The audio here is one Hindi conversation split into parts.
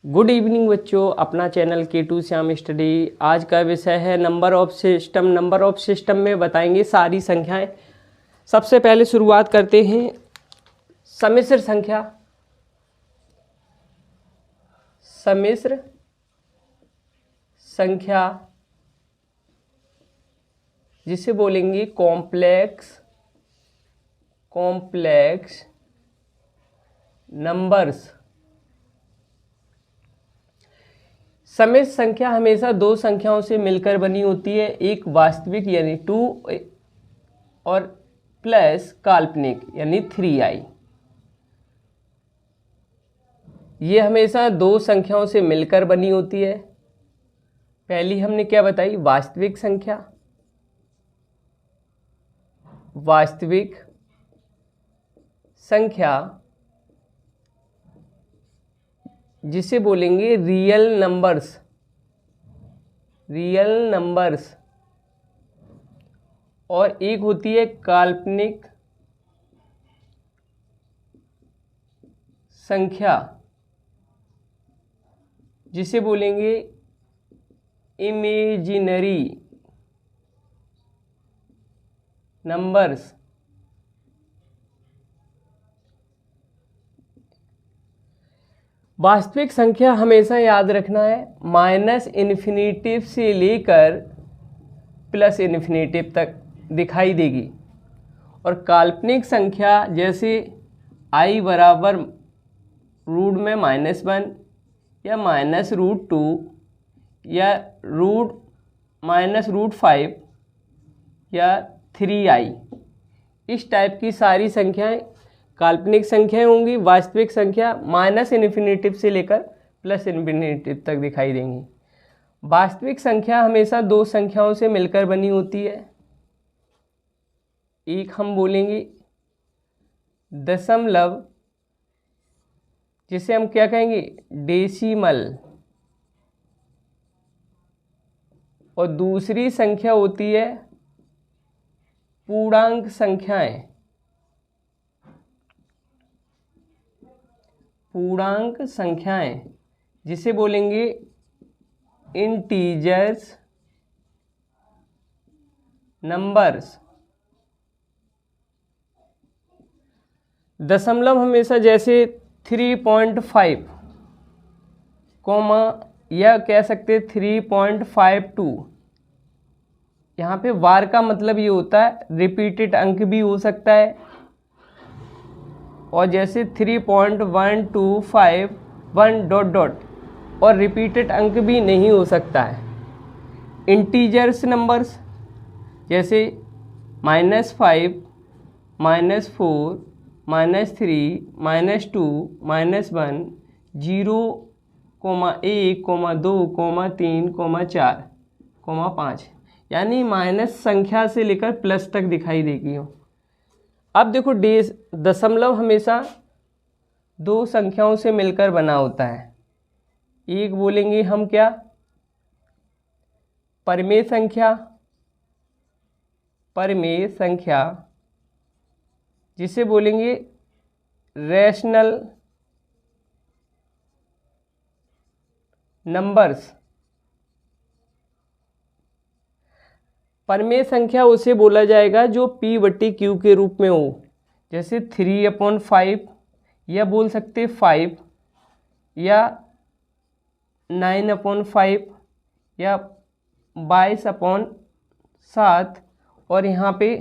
गुड इवनिंग बच्चों, अपना चैनल K2 श्याम स्टडी। आज का विषय है number of system. Number of system में बताएंगे सारी संख्याएं। सबसे पहले शुरुआत करते हैं सम्मिश्र संख्या। सम्मिश्र संख्या जिसे बोलेंगे कॉम्प्लेक्स नंबर्स। सम्मिश्र संख्या हमेशा दो संख्याओं से मिलकर बनी होती है, एक वास्तविक यानी 2 और प्लस काल्पनिक यानी 3i। ये हमेशा दो संख्याओं से मिलकर बनी होती है। पहली हमने क्या बताई, वास्तविक संख्या। वास्तविक संख्या जिसे बोलेंगे रियल नंबर्स। और एक होती है काल्पनिक संख्या जिसे बोलेंगे इमेजिनरी नंबर्स। वास्तविक संख्या हमेशा याद रखना है माइनस इन्फिनिटिव से लेकर प्लस इन्फिनिटिव तक दिखाई देगी। और काल्पनिक संख्या जैसे i बराबर रूट में -1 या -√2 या -√5 या 3i, इस टाइप की सारी संख्याएं काल्पनिक संख्याएं होंगी। वास्तविक संख्या माइनस इन्फिनिटिव से लेकर प्लस इन्फिनिटिव तक दिखाई देंगी। वास्तविक संख्या हमेशा दो संख्याओं से मिलकर बनी होती है। एक हम बोलेंगे दशमलव, जिसे हम क्या कहेंगे, डेसिमल। और दूसरी संख्या होती है पूर्णांक संख्याएं। पूर्णांक संख्याएं जिसे बोलेंगे इंटीजर्स नंबर्स। दशमलव हमेशा जैसे 3.5 कोमा या कह सकते 3.52। यहाँ पे वार का मतलब ये होता है रिपीटेड अंक भी हो सकता है। और जैसे 3.125 ... और रिपीटेड अंक भी नहीं हो सकता है। इंटीजर्स नंबर्स जैसे -5 -4 -3 -2 -1 0,1 2 3 4 5, यानी माइनस संख्या से लेकर प्लस तक दिखाई देगी हो। अब देखो दशमलव हमेशा दो संख्याओं से मिलकर बना होता है। एक बोलेंगे हम क्या, परमेय संख्या जिसे बोलेंगे रैशनल नंबर्स। परमेय संख्या उसे बोला जाएगा जो P/Q के रूप में हो, जैसे 3/5 या बोल सकते 5 या 9/5 या 22/7 और यहाँ पे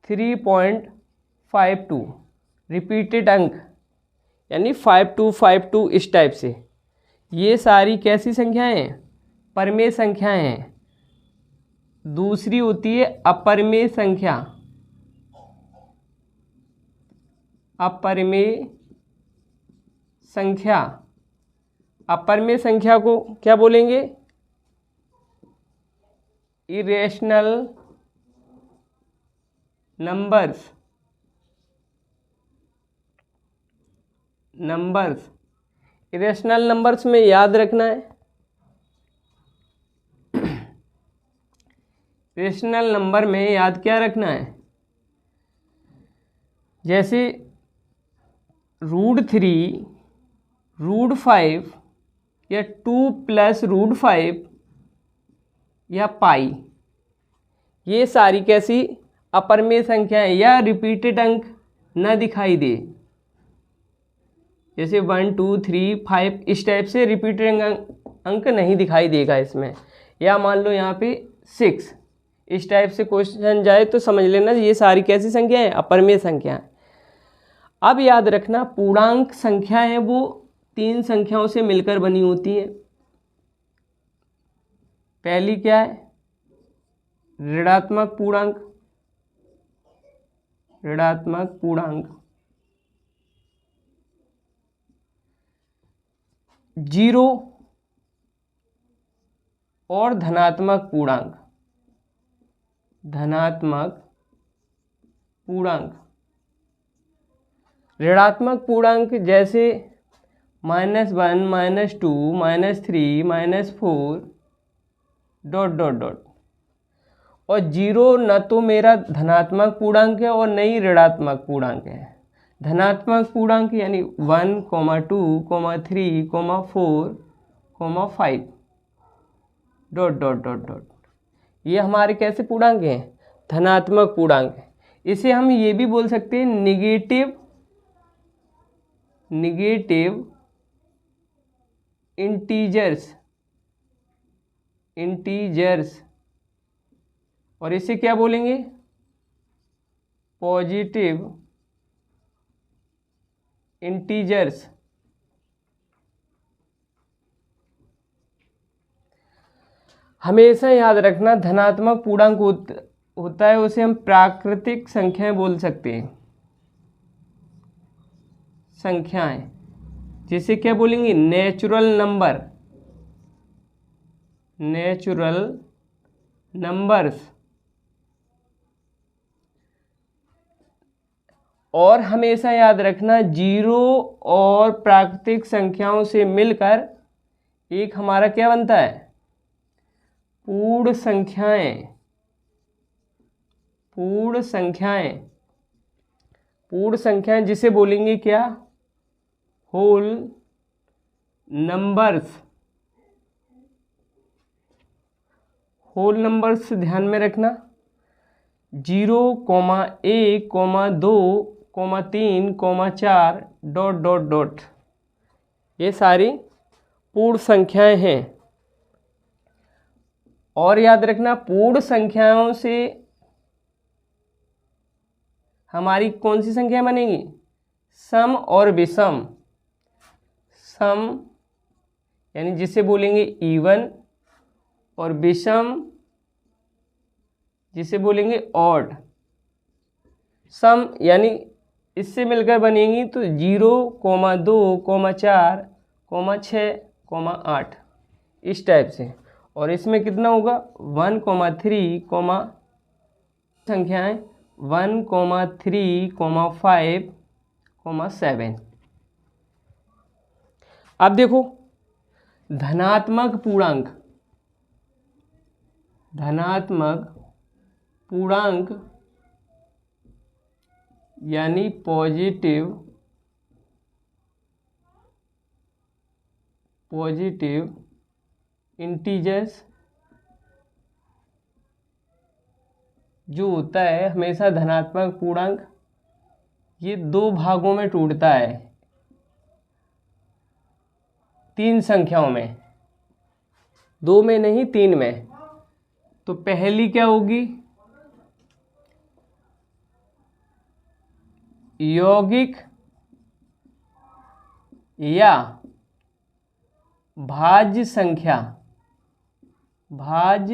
3.52 रिपीटेड अंक यानी 5252 इस टाइप से। ये सारी कैसी संख्याएं हैं, परमेय संख्याएं हैं। दूसरी होती है अपरमेय संख्या। अपरमेय संख्या को क्या बोलेंगे, इरेशनल नंबर्स। इरेशनल नंबर्स में याद रखना है, रेशनल नंबर में याद क्या रखना है, जैसे √3 √5 या 2 + √5 या पाई, ये सारी कैसी अपरिमेय संख्याएं या रिपीटेड अंक न दिखाई दे, जैसे 1 2 3 5 इस टाइप से रिपीटेड अंक नहीं दिखाई देगा इसमें, या मान लो यहाँ पे 6 इस टाइप से क्वेश्चन जाए तो समझ लेना ये सारी कैसी संख्या है, अपरिमेय संख्या है। अब याद रखना पूर्णांक संख्या है वो 3 संख्याओं से मिलकर बनी होती है। पहली क्या है, ऋणात्मक पूर्णांक, ऋणात्मक पूर्णांक, 0 और धनात्मक पूर्णांक, धनात्मक पूर्णांक। ऋणात्मक पूर्णांक जैसे -1 -2 -3 -4 ... और 0 न तो मेरा धनात्मक पूर्णांक है और न ही ऋणात्मक पूर्णांक है। धनात्मक पूर्णांक यानी 1 2 3 4 5 ... ये हमारे कैसे पूर्णांक हैं, धनात्मक पूर्णांक है। इसे हम ये भी बोल सकते हैं निगेटिव इंटीजर्स, और इसे क्या बोलेंगे, पॉजिटिव इंटीजर्स। हमेशा याद रखना धनात्मक पूर्णांक होता है उसे हम प्राकृतिक संख्याएं बोल सकते हैं, संख्याएं, जिसे क्या बोलेंगे, नेचुरल नंबर्स। और हमेशा याद रखना 0 और प्राकृतिक संख्याओं से मिलकर एक हमारा क्या बनता है, पूर्ण संख्याएं। पूर्ण संख्याएं जिसे बोलेंगे क्या, होल नंबर्स। होल नंबर्स ध्यान में रखना, 0, 1, 2, 3, 4 ... ये सारी पूर्ण संख्याएं हैं। और याद रखना पूर्ण संख्याओं से हमारी कौन सी संख्या बनेगी, सम और विषम। सम यानी जिसे बोलेंगे इवन, और विषम जिसे बोलेंगे ऑड। सम यानी इससे मिलकर बनेंगी तो 0, 2, 4, 6, 8 इस टाइप से। और इसमें कितना होगा, 1, 3, संख्याएं 1, 3, 5, 7। अब देखो धनात्मक पूर्णांक यानी पॉजिटिव इंटीजर्स जो होता है हमेशा धनात्मक पूर्णांक, ये 2 भागों में टूटता है, 3 संख्याओं में, 2 में नहीं 3 में। तो पहली क्या होगी, यौगिक या भाज्य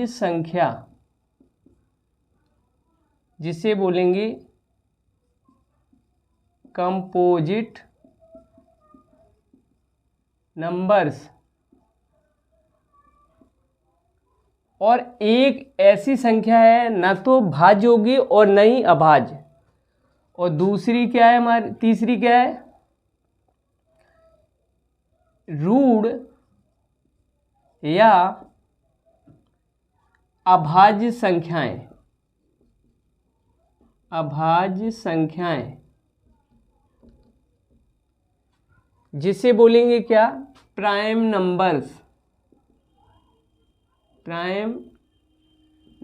संख्या जिसे बोलेंगे कंपोजिट नंबर्स। और एक ऐसी संख्या है न तो भाज्य होगी और न ही अभाज्य। और दूसरी क्या है हमारी, तीसरी क्या है, ऋण या अभाज्य संख्याएं। जिसे बोलेंगे क्या, प्राइम नंबर्स। Prime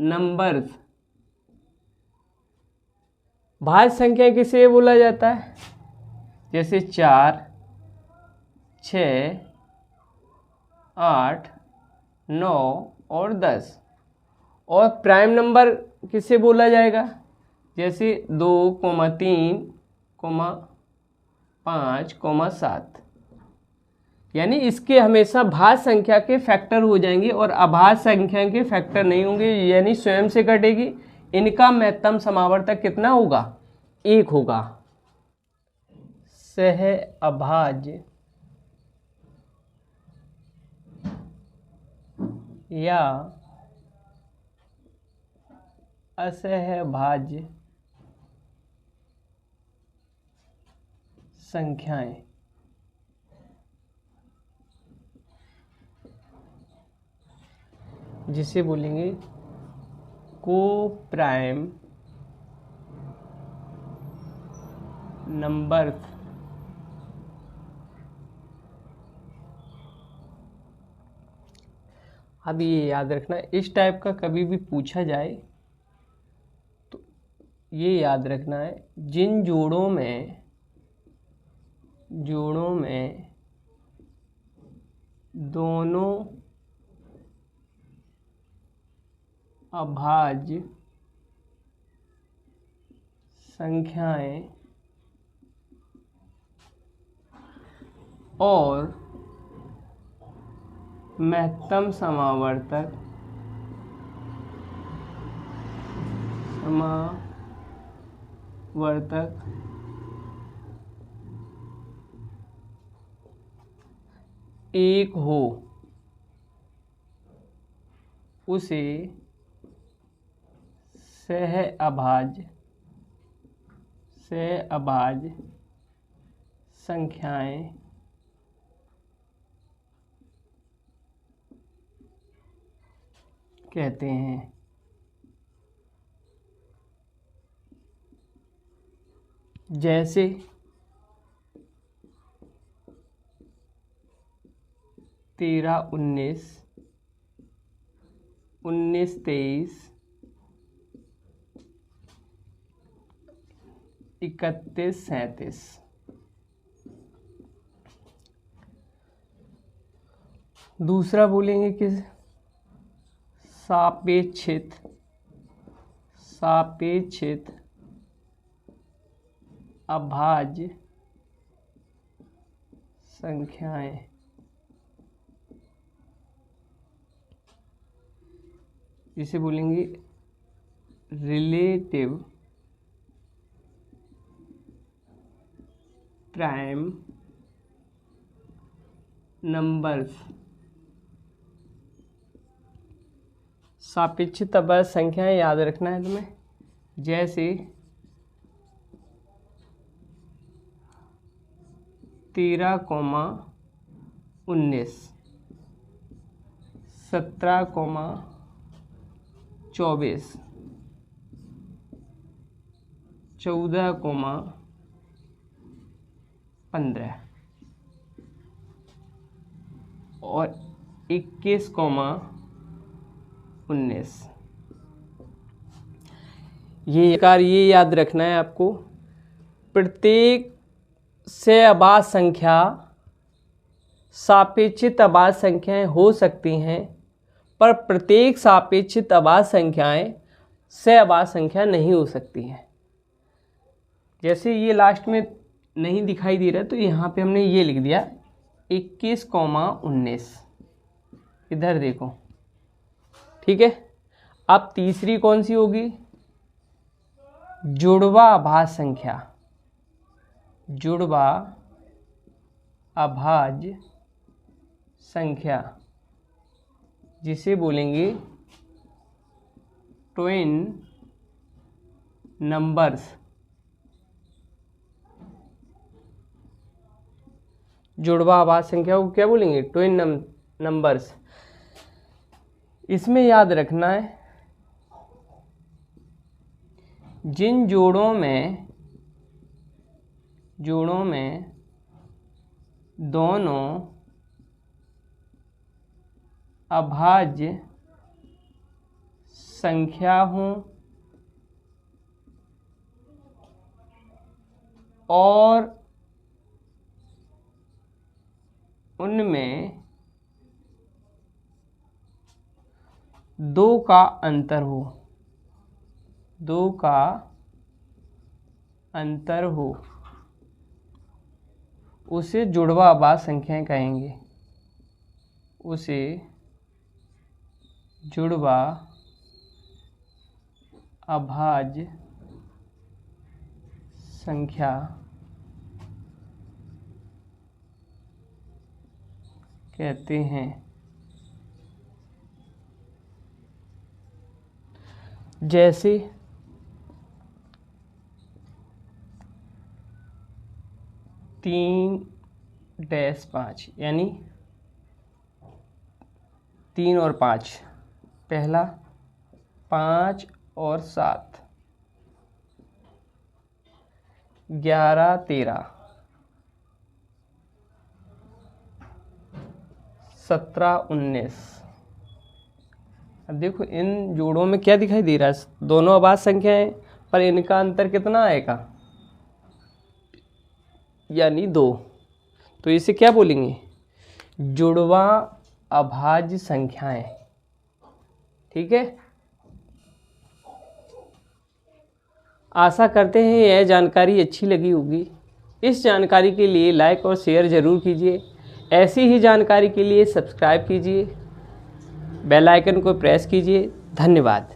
numbers. भाज्य संख्या किसे बोला जाता है, जैसे 4, 6, 8, 9 और 10। और प्राइम नंबर किसे बोला जाएगा, जैसे 2, 3, 5, 7। यानी इसके हमेशा भाज्य संख्या के फैक्टर हो जाएंगे और अभाज्य संख्या के फैक्टर नहीं होंगे, यानी स्वयं से घटेगी। इनका महत्तम समावर्तक कितना होगा, 1 होगा। सह अभाज्य या असहभाज्य संख्याएं जिसे बोलेंगे को प्राइम नंबर। अब ये याद रखना, इस टाइप का कभी भी पूछा जाए तो ये याद रखना है, जिन जोड़ों में दोनों अभाज्य संख्याएं और महत्तम समावर्तक एक हो, उसे सह अभाज्य संख्याएं कहते हैं। जैसे 13, 19, 19, 23, 31, 37। दूसरा बोलेंगे किस, सापेक्षित अभाज्य संख्याएं। जिसे बोलेंगे रिलेटिव प्राइम नंबर्स। सापेक्षित अभाज्य संख्याएं याद रखना है तुम्हें, जैसे 13, 19, 17, 24, 14, 15 और 21, 19। ये याद रखना है आपको, प्रत्येक से अभाज्य संख्या सापेक्षित अभाज्य संख्याएं हो सकती हैं, पर प्रत्येक सापेक्षित अभाज्य संख्याएं से अभाज्य संख्या नहीं हो सकती हैं। जैसे ये लास्ट में नहीं दिखाई दे रहा तो यहाँ पे हमने ये लिख दिया 21, 19। इधर देखो, ठीक है। अब तीसरी कौन सी होगी, जुड़वा अभाज्य संख्या। जुड़वा अभाज्य संख्या जिसे बोलेंगे ट्विन नंबर्स। जुड़वा अभाज्य संख्या को क्या बोलेंगे, ट्विन नंबर्स। इसमें याद रखना है, जिन जोड़ों में दोनों अभाज्य संख्या हों और उनमें 2 का अंतर हो, 2 का अंतर हो, उसे जुड़वा अभाज्य संख्याएं कहेंगे, उसे जुड़वा अभाज्य संख्या कहते हैं। जैसे 3-5 यानी 3 और 5, पहला 5 और 7, 11-13, 17-19। अब देखो इन जोड़ों में क्या दिखाई दे रहा है, दोनों अभाज्य संख्याएं, पर इनका अंतर कितना आएगा, यानी 2। तो इसे क्या बोलेंगे, जुड़वा अभाज्य संख्याएं। ठीक है, आशा करते हैं यह जानकारी अच्छी लगी होगी। इस जानकारी के लिए लाइक और शेयर ज़रूर कीजिए। ऐसी ही जानकारी के लिए सब्सक्राइब कीजिए, बेल आइकन को प्रेस कीजिए। धन्यवाद।